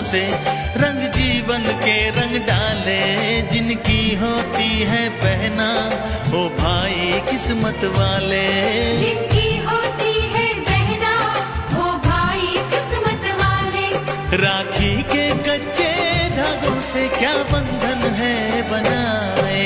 से रंग जीवन के रंग डाले, जिनकी होती है पहना ओ भाई किस्मत वाले, जिनकी होती है बहना ओ भाई किस्मत वाले। राखी के कच्चे धागों से क्या बंधन है बनाए,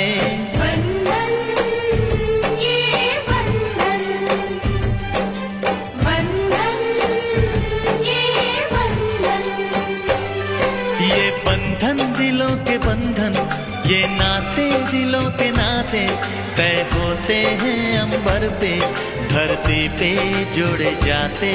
दिलों के बंधन, ये नाते दिलों के नाते तय होते हैं अंबर पे, धरती पे जोड़े जाते।